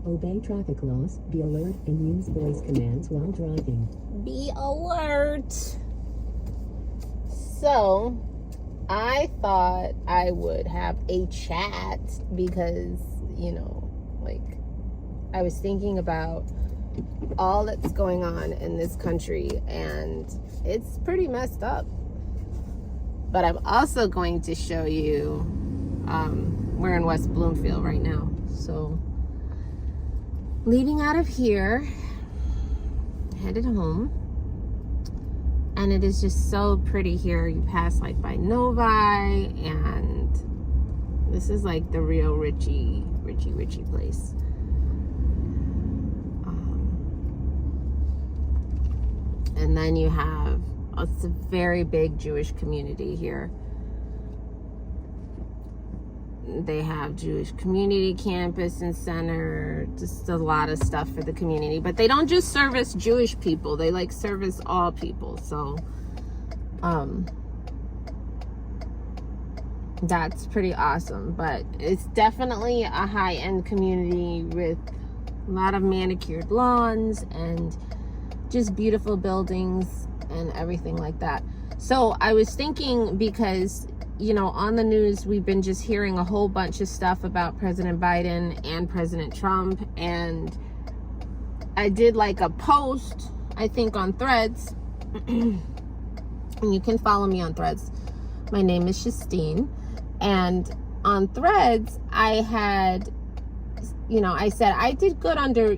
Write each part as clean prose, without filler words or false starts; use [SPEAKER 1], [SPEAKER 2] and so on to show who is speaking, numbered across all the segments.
[SPEAKER 1] Obey traffic laws, be alert, and use voice commands while driving.
[SPEAKER 2] Be alert. So, I thought I would have a chat because, I was thinking about all that's going on in this country, and it's pretty messed up. But I'm also going to show you, we're in West Bloomfield right now. So, leaving out of here, headed home. And it is just so pretty here. You pass by Novi, and this is like the real richy place. And then you have, it's a very big Jewish community here. They have Jewish community campus and center, just a lot of stuff for the community. But they don't just service Jewish people, they service all people. So that's pretty awesome. But it's definitely a high-end community with a lot of manicured lawns and just beautiful buildings and everything like that. So I was thinking, because on the news, we've been just hearing a whole bunch of stuff about President Biden and President Trump. And I did a post, I think, on Threads. And you can follow me on Threads. My name is Shastine. And on Threads, I had, I said I did good under,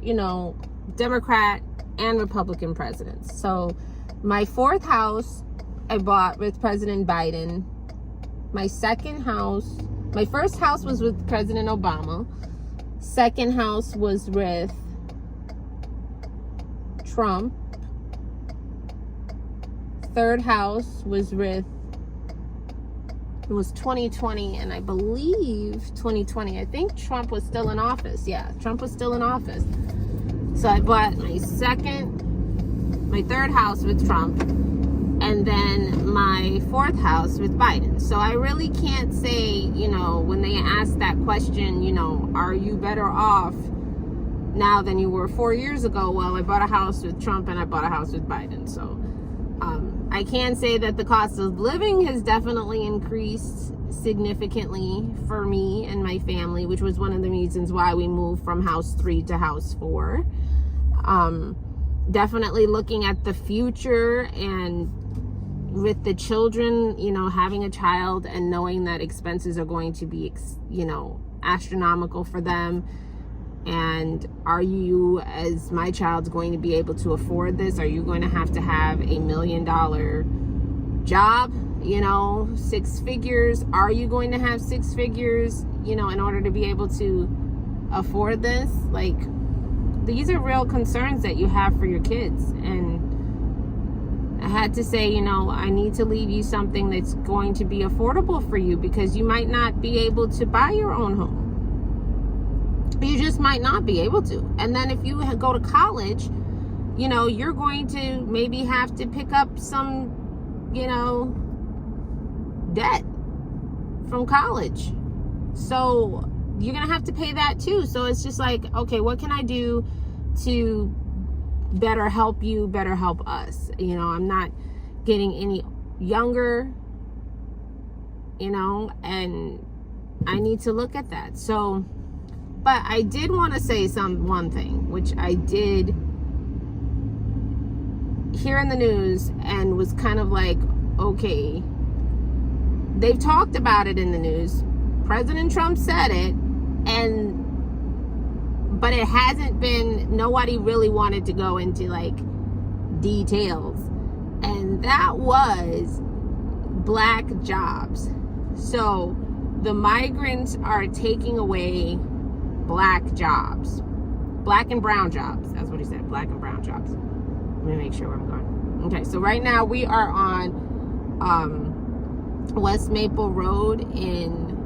[SPEAKER 2] Democrat and Republican presidents. So my fourth house I bought with President Biden. My first house was with President Obama. Second house was with Trump. Third house was with, it was 2020, and I believe 2020, I think Trump was still in office. Yeah, Trump was still in office. So I bought my third house with Trump, and then my fourth house with Biden. So I really can't say, when they ask that question, are you better off now than you were 4 years ago? Well, I bought a house with Trump and I bought a house with Biden. So I can say that the cost of living has definitely increased significantly for me and my family, which was one of the reasons why we moved from house 3 to house 4. Definitely looking at the future, and with the children, having a child and knowing that expenses are going to be, astronomical for them. And are you, as my child's, going to be able to afford this? Are you going to have $1 million job, 6 figures? Are you going to have 6 figures, in order to be able to afford this? These are real concerns that you have for your kids. And I had to say, I need to leave you something that's going to be affordable for you, because you might not be able to buy your own home. You just might not be able to. And then if you go to college, you're going to maybe have to pick up some, debt from college. So you're going to have to pay that too. So it's just okay, what can I do to better help you, better help us? I'm not getting any younger, and I need to look at that. So, but I did want to say one thing, which I did hear in the news and was kind of okay, they've talked about it in the news. President Trump said it, but it hasn't been, nobody really wanted to go into details. And that was black jobs. So the migrants are taking away black jobs, black and brown jobs. That's what he said, black and brown jobs. Let me make sure where I'm going. Okay, so right now we are on West Maple Road in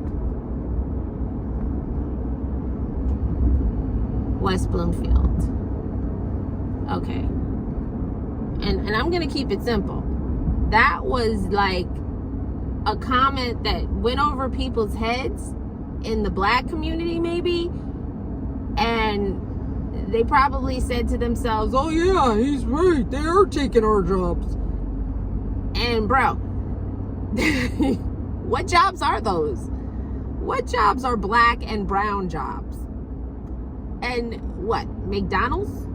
[SPEAKER 2] West Bloomfield. Okay. And I'm going to keep it simple. That was a comment that went over people's heads in the black community maybe. And they probably said to themselves, oh yeah, he's right, they are taking our jobs. And bro, what jobs are those? What jobs are black and brown jobs? And what, McDonald's?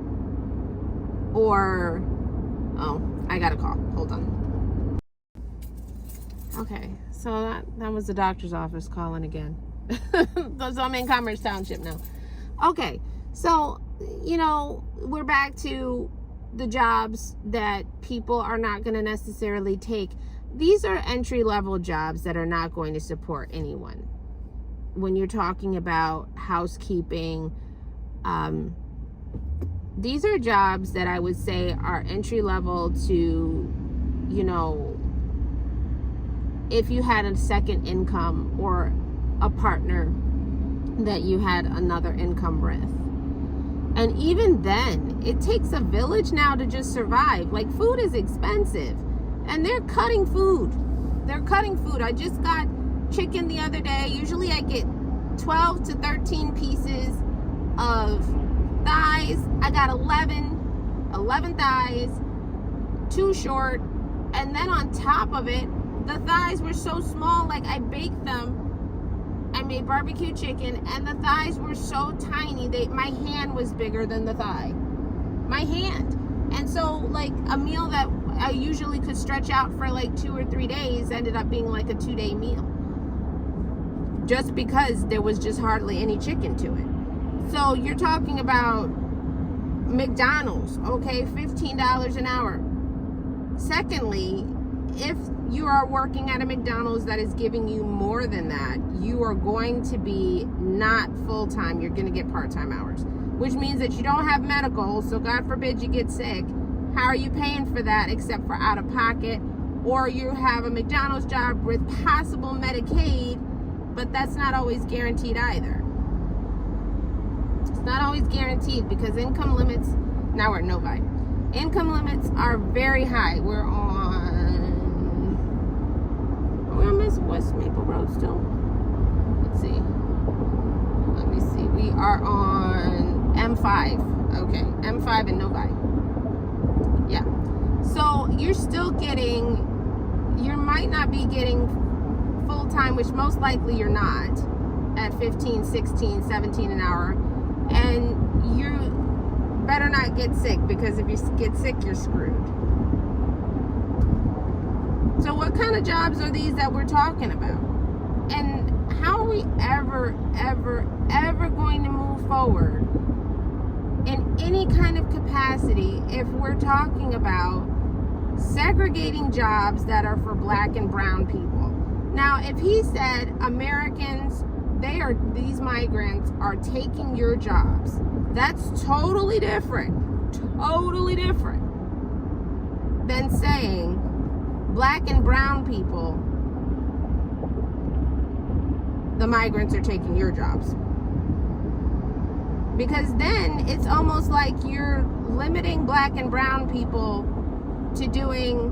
[SPEAKER 2] Or, oh, I got a call, hold on. Okay, so that was the doctor's office calling again. So I'm in Commerce Township now. Okay, so, you know, we're back to the jobs that people are not going to necessarily take. These are entry-level jobs that are not going to support anyone. When you're talking about housekeeping, these are jobs that I would say are entry-level to, you know, if you had a second income or a partner that you had another income with. And even then, it takes a village now to just survive. Like, food is expensive, and they're cutting food. They're cutting food. I just got chicken the other day. Usually I get 12 to 13 pieces of thighs. I got 11 thighs, 2 short, and then on top of it, the thighs were so small, like I baked them. I made barbecue chicken, and the thighs were so tiny. My hand was bigger than the thigh. My hand. And so, like, a meal that I usually could stretch out for like 2 or 3 days ended up being like a 2-day meal. Just because there was just hardly any chicken to it. So you're talking about McDonald's, okay, $15 an hour. Secondly, if you are working at a McDonald's that is giving you more than that, you are going to be not full-time. You're going to get part-time hours, which means that you don't have medical. So God forbid you get sick. How are you paying for that except for out of pocket? Or you have a McDonald's job with possible Medicaid, but that's not always guaranteed either. It's not always guaranteed because income limits, now we're at Novi. Income limits are very high. We're on West Maple Road still. Let's see. Let me see. We are on M5. Okay, M5 in Novi. Yeah. So you're still getting, you might not be getting full-time, which most likely you're not, at 15, 16, 17 an hour. And you better not get sick, because if you get sick, you're screwed. So what kind of jobs are these that we're talking about? And how are we ever going to move forward in any kind of capacity if we're talking about segregating jobs that are for black and brown people? Now, if he said Americans, these migrants are taking your jobs, that's totally different than saying black and brown people, the migrants are taking your jobs. Because then it's almost like you're limiting black and brown people to doing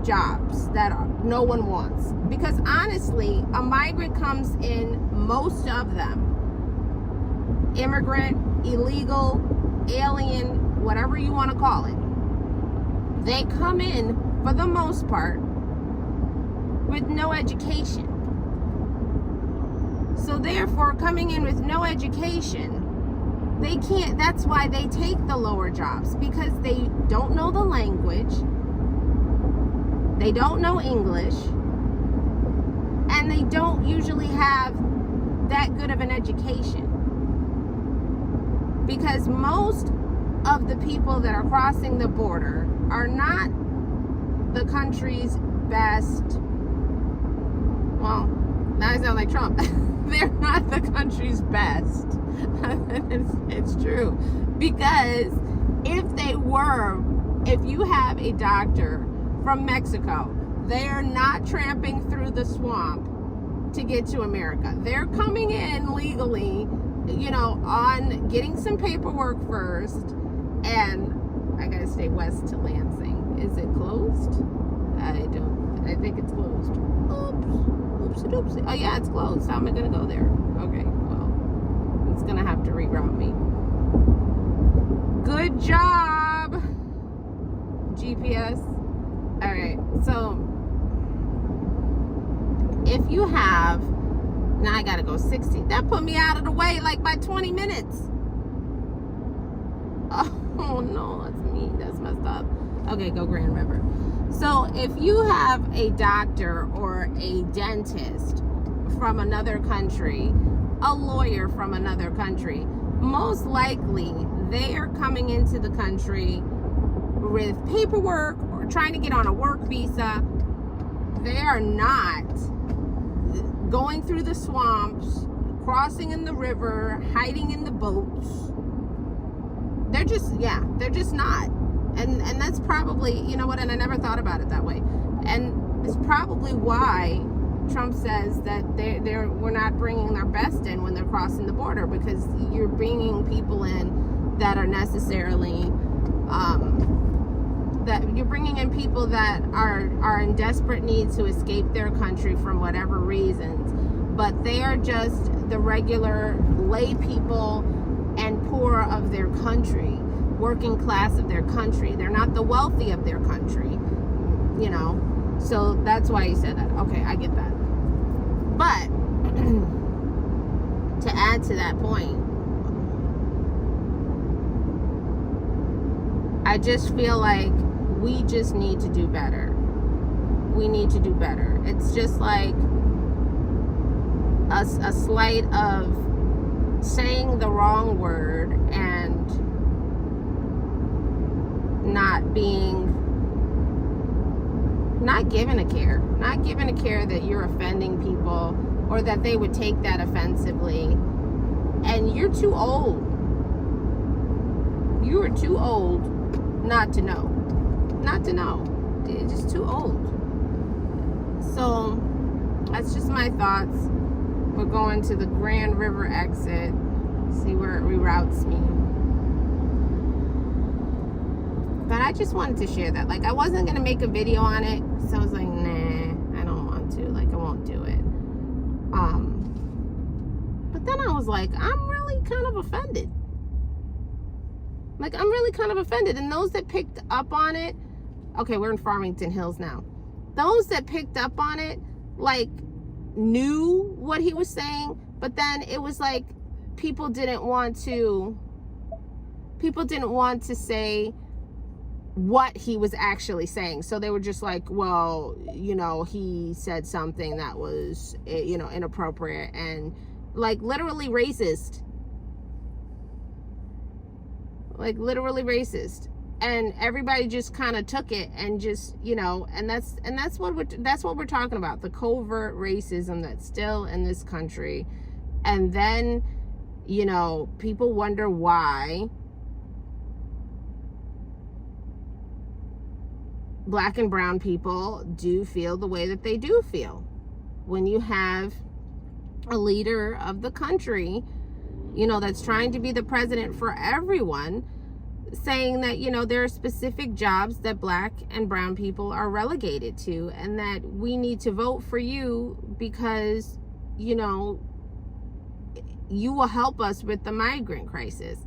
[SPEAKER 2] jobs that no one wants. Because honestly, a migrant comes in, most of them, immigrant, illegal, alien, whatever you want to call it, they come in for the most part with no education. So therefore, coming in with no education, they can't, that's why they take the lower jobs, because they don't know the language, they don't know English, and they don't usually have that good of an education. Because most of the people that are crossing the border are not the country's best, well, now I sound like Trump. They're not the country's best. It's true. Because if you have a doctor from Mexico, they're not tramping through the swamp to get to America. They're coming in legally, on getting some paperwork first. And I gotta stay west to Lansing. Is it closed? I think it's closed. Oopsie doopsie. Oh yeah, it's closed. How am I gonna go there? Okay, well, it's gonna have to reroute me. So if you have, now I gotta go 60. That put me out of the way like by 20 minutes. Oh no, that's me. That's messed up. Okay, go Grand River. So if you have a doctor or a dentist from another country, a lawyer from another country, most likely they are coming into the country with paperwork or trying to get on a work visa. They are not going through the swamps, crossing in the river, hiding in the boats. They're just not. And that's probably, you know what, and I never thought about it that way. And it's probably why Trump says that we're not bringing their best in when they're crossing the border, because you're bringing people in that are necessarily, that you're bringing in people that are in desperate need to escape their country from whatever reasons, but they are just the regular lay people and poor of their country, working class of their country. They're not the wealthy of their country, you know. So that's why he said that. Okay, I get that. But to add to that point, I just feel like we just need to do better. We need to do better. It's just like a slight of saying the wrong word and not giving a care that you're offending people or that they would take that offensively. And you're too old. You are too old not to know. You're just too old. So that's just my thoughts. We're going to the Grand River exit. See where it reroutes me. But I just wanted to share that. Like, I wasn't going to make a video on it. So I was like, nah, I don't want to. Like, I won't do it. But then I was like, I'm really kind of offended. And those that picked up on it, okay, we're in Farmington Hills now. Those that picked up on it, like, knew what he was saying, but then it was like people didn't want to say what he was actually saying. So they were just like, well, you know, he said something that was, you know, inappropriate and like literally racist. And everybody just kind of took it and just, you know, and that's what we're talking about, the covert racism that's still in this country. And then, you know, people wonder why Black and brown people do feel the way that they do feel when you have a leader of the country, you know, that's trying to be the president for everyone, saying that, you know, there are specific jobs that Black and brown people are relegated to, and that we need to vote for you because, you know, you will help us with the migrant crisis.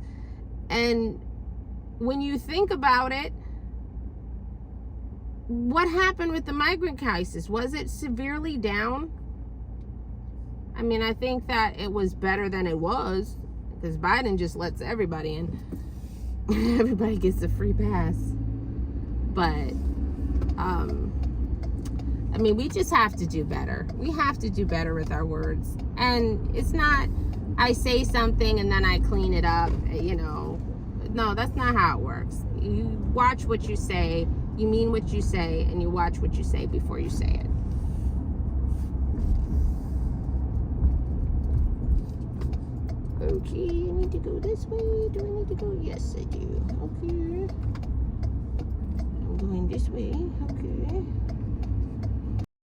[SPEAKER 2] And when you think about it, what happened with the migrant crisis? Was it severely down? I mean, I think that it was better than it was, because Biden just lets everybody in. Everybody gets a free pass. But I mean, we just have to do better. We have to do better with our words. And it's not I say something and then I clean it up, you know. No, that's not how it works. You watch what you say, you mean what you say, and you watch what you say before you say it. Okay, I need to go this way. Do I need to go? Yes, I do. Okay. I'm going this way. Okay.